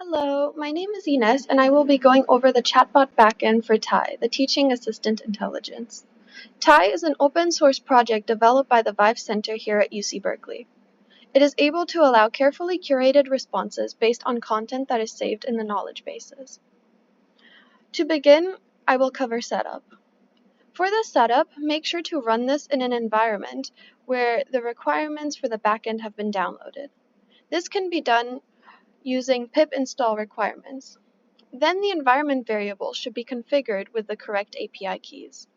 Hello, my name is Ines, and I will be going over the chatbot backend for TAI, the Teaching Assistant Intelligence. TAI is an open source project developed by the Vive Center here at UC Berkeley. It is able to allow carefully curated responses based on content that is saved in the knowledge bases. To begin, I will cover setup. For the setup, make sure to run this in an environment where the requirements for the backend have been downloaded. This can be done using pip install requirements. Then the environment variable should be configured with the correct API keys.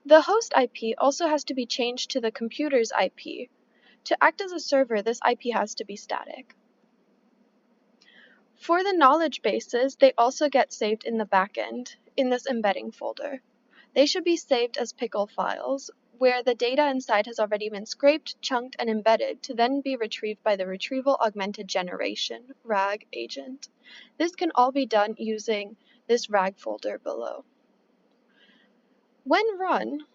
The host IP also has to be changed to the computer's IP. To act as a server, this IP has to be static. For the knowledge bases, they also get saved in the backend in this embedding folder. They should be saved as pickle files, where the data inside has already been scraped, chunked, and embedded to then be retrieved by the Retrieval Augmented Generation (RAG) agent. This can all be done using this RAG folder below. When run,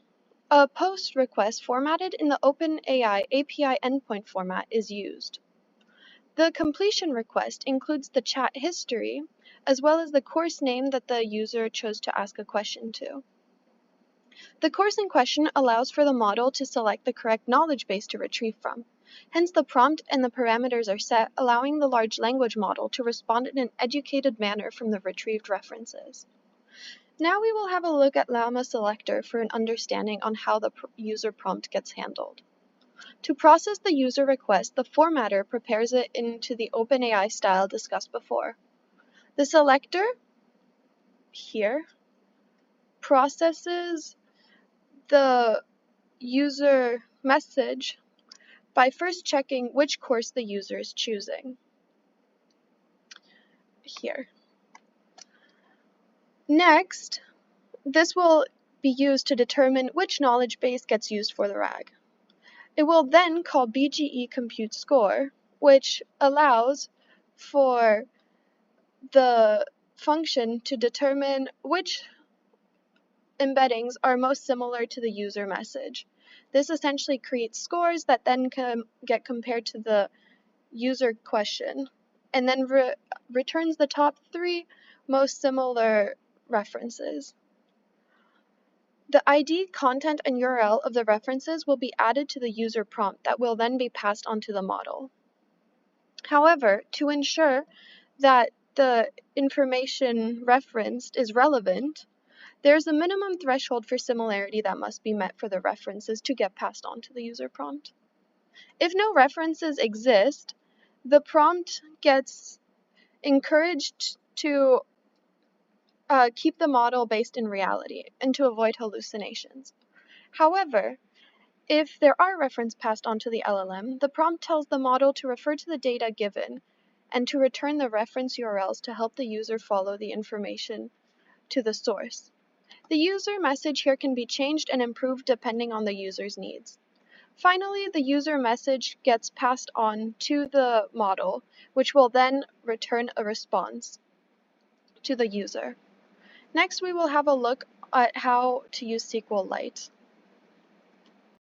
a post request formatted in the OpenAI API endpoint format is used. The completion request includes the chat history, as well as the course name that the user chose to ask a question to. The course in question allows for the model to select the correct knowledge base to retrieve from. Hence, the prompt and the parameters are set, allowing the large language model to respond in an educated manner from the retrieved references. Now we will have a look at Llama Selector for an understanding on how the user prompt gets handled. To process the user request, the formatter prepares it into the OpenAI style discussed before. The selector, here, processes the user message by first checking which course the user is choosing. Here. Next, this will be used to determine which knowledge base gets used for the RAG. It will then call BGE compute score, which allows for the function to determine which embeddings are most similar to the user message. This essentially creates scores that then can get compared to the user question, and then returns the top 3 most similar references. The ID, content, and URL of the references will be added to the user prompt that will then be passed on to the model. However, to ensure that the information referenced is relevant, there's a minimum threshold for similarity that must be met for the references to get passed on to the user prompt. If no references exist, the prompt gets encouraged to keep the model based in reality and to avoid hallucinations. However, if there are references passed on to the LLM, the prompt tells the model to refer to the data given and to return the reference URLs to help the user follow the information to the source. The user message here can be changed and improved depending on the user's needs. Finally, the user message gets passed on to the model, which will then return a response to the user. Next, we will have a look at how to use SQLite.